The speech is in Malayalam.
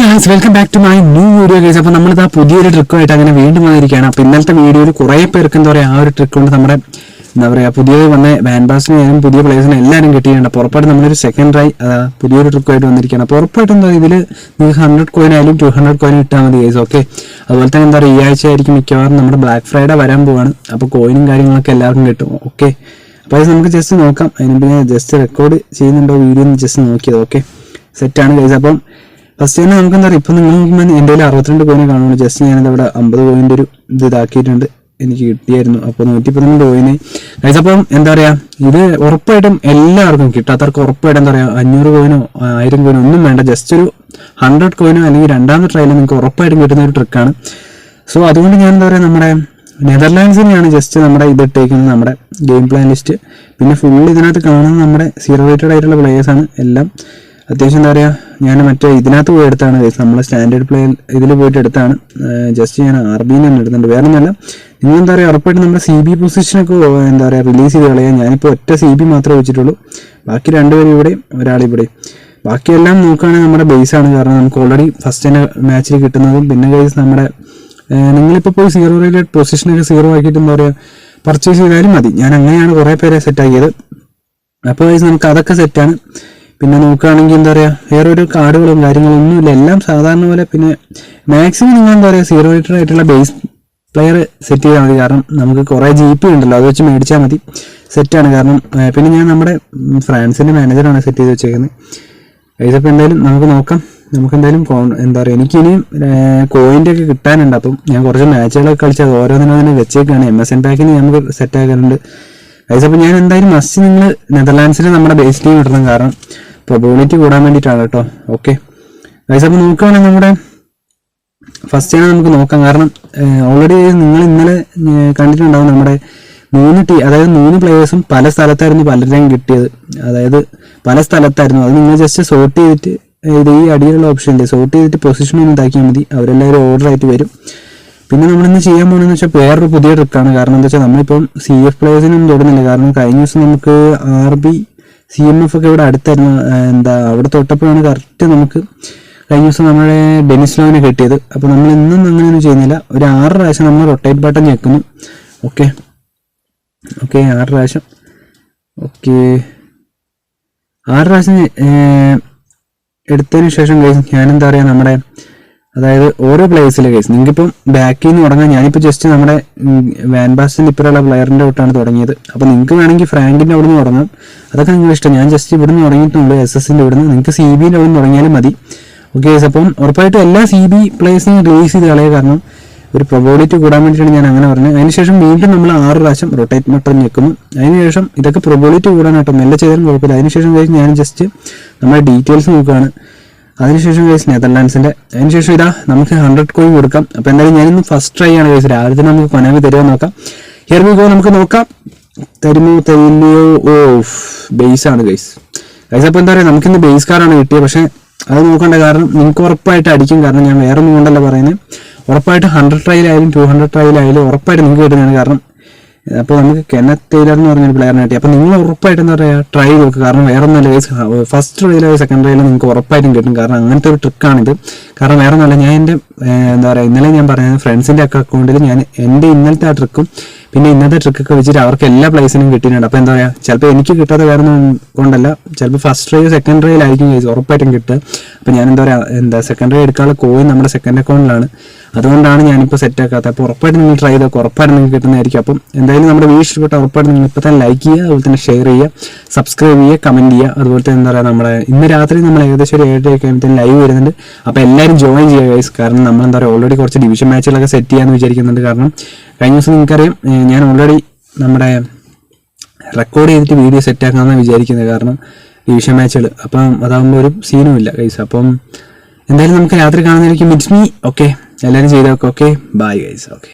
Guys, welcome back to my new video guys. അപ്പോൾ നമ്മളിതാ പുതിയൊരു ട്രിക്കുമായിട്ട് അങ്ങനെ വീണ്ടും വന്നിരിക്കുകയാണ്. അപ്പോൾ ഇന്നലത്തെ വീഡിയോയിൽ കുറേ പേർക്ക് എന്താ പറയുക, ആ ഒരു ട്രിക്ക് കൊണ്ട് നമ്മുടെ എന്താ പറയുക പുതിയ വന്ന ബാൻബാസിനെയും പുതിയ പ്ലേസിനെ എല്ലാവരും കിട്ടിയിട്ടുണ്ട്. അപ്പോൾ ഉറപ്പായിട്ടും നമ്മളൊരു സെക്കൻഡ് ട്രൈ പുതിയൊരു ട്രിക്കുമായിട്ട് വന്നിരിക്കുകയാണ്. അപ്പോൾ ഉറപ്പായിട്ടും എന്താ ഇതിൽ നിങ്ങൾക്ക് 100 കോയിൻ ആയാലും 200 കോയിൻ ഇട്ടാൽ മതി ഗൈസ്. ഓക്കെ, അതുപോലെ തന്നെ എന്താ പറയുക, ഈ ആഴ്ച ആയിരിക്കും മിക്കവാറും നമ്മുടെ ബ്ലാക്ക് ഫ്രൈഡേ വരാൻ പോവാണ്. അപ്പോൾ കോയിനും കാര്യങ്ങളൊക്കെ എല്ലാവർക്കും കിട്ടും. ഓക്കെ, അപ്പോൾ അത് നമുക്ക് ജസ്റ്റ് നോക്കാം. അതിനുമ്പോൾ ഞാൻ ജസ്റ്റ് റെക്കോർഡ് ചെയ്യുന്നുണ്ടോ വീഡിയോ എന്ന് ജസ്റ്റ് നോക്കിയത്. ഓക്കെ, സെറ്റാണ് ഗൈസ്. അപ്പം ഫസ്റ്റ് തന്നെ നമുക്ക് എന്താ പറയുക, ഇപ്പം നിങ്ങൾ നോക്കുമ്പോൾ എൻ്റെ കയ്യിൽ 62 കോയിനെ കാണുള്ളൂ. ജസ്റ്റ് ഞാനത് ഇവിടെ 50 കോയിൻ്റെ ഒരു ഇതാക്കിയിട്ടുണ്ട്, എനിക്ക് കിട്ടിയായിരുന്നു. അപ്പോൾ 112 കോയിന് ഗൈസ്. അപ്പം എന്താ പറയുക, ഇത് ഉറപ്പായിട്ടും എല്ലാവർക്കും കിട്ടാത്തവർക്ക് ഉറപ്പായിട്ടും എന്താ പറയുക 500 കോയിനോ 1000 കോയിനോ ഒന്നും വേണ്ട. ജസ്റ്റ് ഒരു 100 കോയിനോ അല്ലെങ്കിൽ രണ്ടാമത്തെ ട്രയലിൽ നിങ്ങൾക്ക് ഉറപ്പായിട്ടും കിട്ടുന്ന ഒരു ട്രിക്കാണ്. സോ അതുകൊണ്ട് ഞാൻ എന്താ പറയുക, നമ്മുടെ നെതർലാൻഡ്സിനെയാണ് ജസ്റ്റ് നമ്മുടെ ഇത് ഇട്ടേക്കുന്നത്, നമ്മുടെ ഗെയിം പ്ലാൻ ലിസ്റ്റ്. പിന്നെ ഫുൾ ഇതിനകത്ത് കാണുന്നത് നമ്മുടെ 0 റേറ്റഡ് ആയിട്ടുള്ള പ്ലേയേഴ്സാണ് എല്ലാം. അത്യാവശ്യം എന്താ പറയുക, ഞാൻ മറ്റേ ഇതിനകത്ത് പോയി എടുത്താണ് ഗൈസ്, നമ്മളെ സ്റ്റാൻഡേർഡ് പ്ലേ ഇതിൽ പോയിട്ട് എടുത്താണ്. ജസ്റ്റ് ഞാൻ RB തന്നെ എടുത്തിട്ടുണ്ട്, വേറെ ഒന്നല്ല. നിങ്ങൾ എന്താ പറയുക, ഉറപ്പായിട്ട് നമ്മുടെ CB പൊസിഷനൊക്കെ എന്താ പറയുക റിലീസ് ചെയ്ത് കളയാം. ഞാനിപ്പോൾ ഒറ്റ CB മാത്രമേ വെച്ചിട്ടുള്ളൂ, ബാക്കി 2 പേരും ഇവിടെയും ഒരാളിവിടെയും. ബാക്കിയെല്ലാം നോക്കുകയാണെങ്കിൽ നമ്മുടെ ബേസാണ്. കാരണം നമുക്ക് ഓൾറെഡി ഫസ്റ്റ് തന്നെ മാച്ചിൽ കിട്ടുന്നതും പിന്നെ ഗൈസ് നമ്മുടെ നിങ്ങളിപ്പോൾ പോയി 0 റേറ്റഡ് പൊസിഷനൊക്കെ 0 ആക്കിയിട്ട് എന്താ പറയുക പർച്ചേസ് ചെയ്താലും മതി. ഞാൻ അങ്ങനെയാണ് കുറേ പേരെ സെറ്റാക്കിയത്. അപ്പോൾ ഗൈസ് നമുക്ക് അതൊക്കെ സെറ്റാണ്. പിന്നെ നോക്കുകയാണെങ്കിൽ എന്താ പറയുക, വേറെ ഒരു കാർഡുകളും കാര്യങ്ങളും ഒന്നുമില്ല, എല്ലാം സാധാരണ പോലെ. പിന്നെ മാക്സിമം നിങ്ങൾ എന്താ പറയുക 0 റേറ്റഡ് ആയിട്ടുള്ള ബേസ് പ്ലെയർ സെറ്റ് ചെയ്താൽ മതി. കാരണം നമുക്ക് കുറേ GP ഉണ്ടല്ലോ, അത് വെച്ച് മേടിച്ചാൽ മതി, സെറ്റാണ്. കാരണം പിന്നെ ഞാൻ നമ്മുടെ ഫ്രാൻസിൻ്റെ മാനേജറാണ് സെറ്റ് ചെയ്ത് വെച്ചേക്കുന്നത് ഗൈസ്. അപ്പോൾ എന്തായാലും നമുക്ക് നോക്കാം. നമുക്ക് എന്തായാലും എന്താ പറയുക, എനിക്കിനിയും കോയിൻ്റെ ഒക്കെ കിട്ടാനുണ്ട്. അപ്പം ഞാൻ കുറച്ച് മാച്ചുകളൊക്കെ കളിച്ചത് ഓരോന്നിനും വെച്ചേക്കാണ്. MSN പാക്കിന് നമുക്ക് സെറ്റ് ആക്കാറുണ്ട് ഗൈസ്. അപ്പോൾ ഞാൻ എന്തായാലും മസ്റ്റ് നിങ്ങൾ നെതർലാൻഡ്സിൽ നമ്മുടെ ബേസ് ടീം ഇടണം, കാരണം പ്രൊബിലിറ്റി കൂടാൻ വേണ്ടിയിട്ടാണ് കേട്ടോ. ഓക്കെ ഗൈസ്, അപ്പോൾ നോക്കുകയാണെങ്കിൽ നമ്മുടെ ഫസ്റ്റ് ആണ് നമുക്ക് നോക്കാം. കാരണം ഓൾറെഡി നിങ്ങൾ ഇന്നലെ കണ്ടിട്ടുണ്ടാവും നമ്മുടെ 3 ടീം, അതായത് 3 പ്ലേയേഴ്സും പല സ്ഥലത്തായിരുന്നു പലരെയും കിട്ടിയത്, അതായത് പല സ്ഥലത്തായിരുന്നു. അത് നിങ്ങൾ ജസ്റ്റ് സോർട്ട് ചെയ്തിട്ട് ഇത് ഈ അടിയിലുള്ള ഓപ്ഷനിൽ സോർട്ട് ചെയ്തിട്ട് പൊസിഷൻ ഒന്ന് ഇതാക്കിയാൽ മതി, അവരെല്ലാവരും ഓർഡർ ആയിട്ട് വരും. പിന്നെ നമ്മളിന്ന് ചെയ്യാൻ പോകുന്നതെന്ന് വെച്ചാൽ വേറൊരു പുതിയ ട്രിക്കാണ്. കാരണം എന്താ വെച്ചാൽ നമ്മളിപ്പം CF പ്ലേയേഴ്സിനൊന്നും തൊടുന്നില്ല. കാരണം കഴിഞ്ഞ ദിവസം നമുക്ക് RB CMF ഒക്കെ ഇവിടെ അടുത്തായിരുന്നു, എന്താ അവിടെ തൊട്ടപ്പോഴാണ് കറക്റ്റ് നമുക്ക് കഴിഞ്ഞ ദിവസം നമ്മുടെ ഡെനിസ് ലോവിനെ കിട്ടിയത്. അപ്പോൾ നമ്മൾ ഇന്നും അങ്ങനെയൊന്നും ചെയ്യുന്നില്ല. ഒരു 6 പ്രാവശ്യം നമ്മൾ റൊട്ടേറ്റ് ബട്ടൺ ഞെക്കുന്നു. ഓക്കെ 6 പ്രാവശ്യം. ഓക്കെ 6 പ്രാവശ്യം എടുത്തതിന് ശേഷം ഗൈസ് ഞാനെന്താ പറയുക, നമ്മുടെ അതായത് ഓരോ പ്ലേയേഴ്സിലെ കേസ് നിങ്ങൾക്കിപ്പം ബാക്കിൽ നിന്ന് തുടങ്ങാം. ഞാനിപ്പോൾ ജസ്റ്റ് നമ്മുടെ വാൻബാസിൻ്റെ ഇപ്പുറമുള്ള പ്ലെയറിൻ്റെ തൊട്ടാണ് തുടങ്ങിയത്. അപ്പോൾ നിങ്ങൾക്ക് വേണമെങ്കിൽ ഫ്രാങ്കിൻ്റെ അവിടെ നിന്ന് തുടങ്ങാം, അതൊക്കെ നിങ്ങൾ ഇഷ്ടം. ഞാൻ ജസ്റ്റ് ഇവിടെ നിന്ന് തുടങ്ങിയിട്ടുള്ളൂ, SSൻ്റെ ഇവിടെ നിന്ന്. നിങ്ങൾക്ക് CBൻ്റെ അവിടെ നിന്ന് തുടങ്ങിയാലും മതി. ഓക്കെ, അപ്പം ഉറപ്പായിട്ടും എല്ലാ CB പ്ലേയേഴ്സിനെയും റിലീസ് ചെയ്ത് കളയുക, കാരണം ഒരു പ്രൊബിലിറ്റി കൂടാൻ വേണ്ടിയിട്ടാണ് ഞാൻ അങ്ങനെ പറഞ്ഞത്. അതിനുശേഷം വീണ്ടും നമ്മൾ 6 പ്രാവശ്യം റൊട്ടേറ്റ് ബട്ടൺ ഞെക്കുന്നു. അതിനുശേഷം ഇതൊക്കെ പ്രൊബിലിറ്റി കൂടാനായിട്ട് മെല്ലെ ചെയ്താലും കുഴപ്പമില്ല. അതിനുശേഷം കഴിച്ച് ഞാൻ ജസ്റ്റ് നമ്മുടെ ഡീറ്റെയിൽസ് നോക്കുകയാണ്. അതിനുശേഷം ഗൈസ് നെതർലാൻഡ്സിൻ്റെ. അതിനുശേഷം ഇതാ നമുക്ക് 100 കോയിൻ കൊടുക്കാം. അപ്പോൾ എന്തായാലും ഞാനിന്ന് ഫസ്റ്റ് ട്രൈ ആണ് ഗൈസ്. രാവിലെ തന്നെ നമുക്ക് കൊനാമി തരുമോ നോക്കാം. ഹിയർ വി ഗോ, നമുക്ക് നോക്കാം തരുമോ തരില്ലയോ. ഓ ബേസാണ് ഗൈസ്. അപ്പോൾ എന്താ പറയുക, നമുക്കിന്ന് ബേസ് കാറാണ് കിട്ടിയത്. പക്ഷേ അത് നോക്കണ്ട, കാരണം നിങ്ങൾക്ക് ഉറപ്പായിട്ട് അടിക്കും. കാരണം ഞാൻ വേറെ ഒന്നും കൊണ്ടല്ല പറയുന്നത്, ഉറപ്പായിട്ട് 100 ട്രൈയിലായാലും 200 ട്രൈയിലായാലും ഉറപ്പായിട്ട് നിങ്ങൾക്ക് കിട്ടുന്നതാണ്. കാരണം അപ്പോൾ നമുക്ക് കെന്നത്ത് ടൈലർ എന്ന് പറഞ്ഞൊരു പ്ലെയറിനെ കിട്ടി. അപ്പോൾ നിങ്ങൾ ഉറപ്പായിട്ട് എന്താ പറയുക ട്രൈ നോക്കുക. കാരണം വേറെ ഒന്നല്ല ഗൈസ്, ഫസ്റ്റ് ട്രൈയിലോ സെക്കൻഡ് ട്രൈയിലോ നിങ്ങൾക്ക് ഉറപ്പായിട്ടും കിട്ടും. കാരണം അങ്ങനത്തെ ഒരു ട്രിക്കാണിത്. കാരണം വേറെ ഒന്നല്ല, ഞാൻ എൻ്റെ എന്താ പറയുക ഇന്നലെ ഞാൻ പറഞ്ഞത് ഫ്രണ്ട്സിൻ്റെ ഒക്കെ അക്കൗണ്ടിൽ ഞാൻ എൻ്റെ ഇന്നലത്തെ ആ ട്രിക്കും പിന്നെ ഇന്നത്തെ ട്രിക്കൊക്കെ വെച്ചിട്ട് അവർക്ക് എല്ലാ പ്ലേസിനും കിട്ടിയിട്ടുണ്ട്. അപ്പോൾ എന്താ പറയുക, ചിലപ്പോൾ എനിക്ക് കിട്ടാതെ വേറെ ഒന്നും കൊണ്ടല്ല, ചിലപ്പോൾ ഫസ്റ്റ് ട്രൈ സെക്കൻഡ് ട്രൈയിലായിരിക്കും ഗൈസ് ഉറപ്പായിട്ടും കിട്ടുക. അപ്പോൾ ഞാൻ എന്താ പറയുക സെക്കൻഡ് ട്രൈ എടുക്കാനുള്ള കോയിൻ നമ്മുടെ സെക്കൻഡ് അക്കൗണ്ടിലാണ്, അതുകൊണ്ടാണ് ഞാനിപ്പോൾ സെറ്റ് ആക്കാത്തത്. അപ്പോൾ ഉറപ്പായിട്ട് നിങ്ങൾ ട്രൈ ചെയ്തൊക്കെ ഉറപ്പായിട്ട് നിങ്ങൾക്ക് കിട്ടുന്നതായിരിക്കും. അപ്പം എന്തായാലും നമ്മുടെ വീഡിയോ ഇഷ്ടപ്പെട്ട ഉറപ്പായിട്ട് നിങ്ങൾ ഇപ്പോൾ തന്നെ ലൈക്ക് ചെയ്യുക, അതുപോലെ തന്നെ ഷെയർ ചെയ്യുക, സബ്സ്ക്രൈബ് ചെയ്യുക, കമൻറ്റ് ചെയ്യുക. അതുപോലെ തന്നെ എന്താ പറയുക, നമ്മുടെ ഇന്ന് രാത്രി നമ്മൾ ഏകദേശം ഒരു 7:30 ആകുമ്പോഴത്തേക്കും ലൈവ് വരുന്നുണ്ട്. അപ്പോൾ എല്ലാവരും ജോയിൻ ചെയ്യുക ഗൈസ്. കാരണം നമ്മൾ എന്താ പറയുക ഓൾറെഡി കുറച്ച് ഡിവിഷൻ മാച്ചുകളൊക്കെ സെറ്റ് ചെയ്യാമെന്ന് വിചാരിക്കുന്നുണ്ട്. കാരണം കഴിഞ്ഞ ദിവസം നിങ്ങൾക്കറിയാം ഞാൻ ഓൾറെഡി നമ്മുടെ റെക്കോർഡ് ചെയ്തിട്ട് വീഡിയോ സെറ്റ് ആക്കാമെന്നാണ് വിചാരിക്കുന്നത്, കാരണം ഡിവിഷൻ മാച്ചുകൾ. അപ്പം അതാകുമ്പോൾ ഒരു സീനും ഇല്ല ഗൈസ്. അപ്പം എന്തായാലും നമുക്ക് രാത്രി കാണുന്നതായിരിക്കും. മിറ്റ്സ് മീ. ഓക്കെ, എല്ലാവരും ചെയ്തോക്കെ. Okay, bye guys. ഓക്കെ.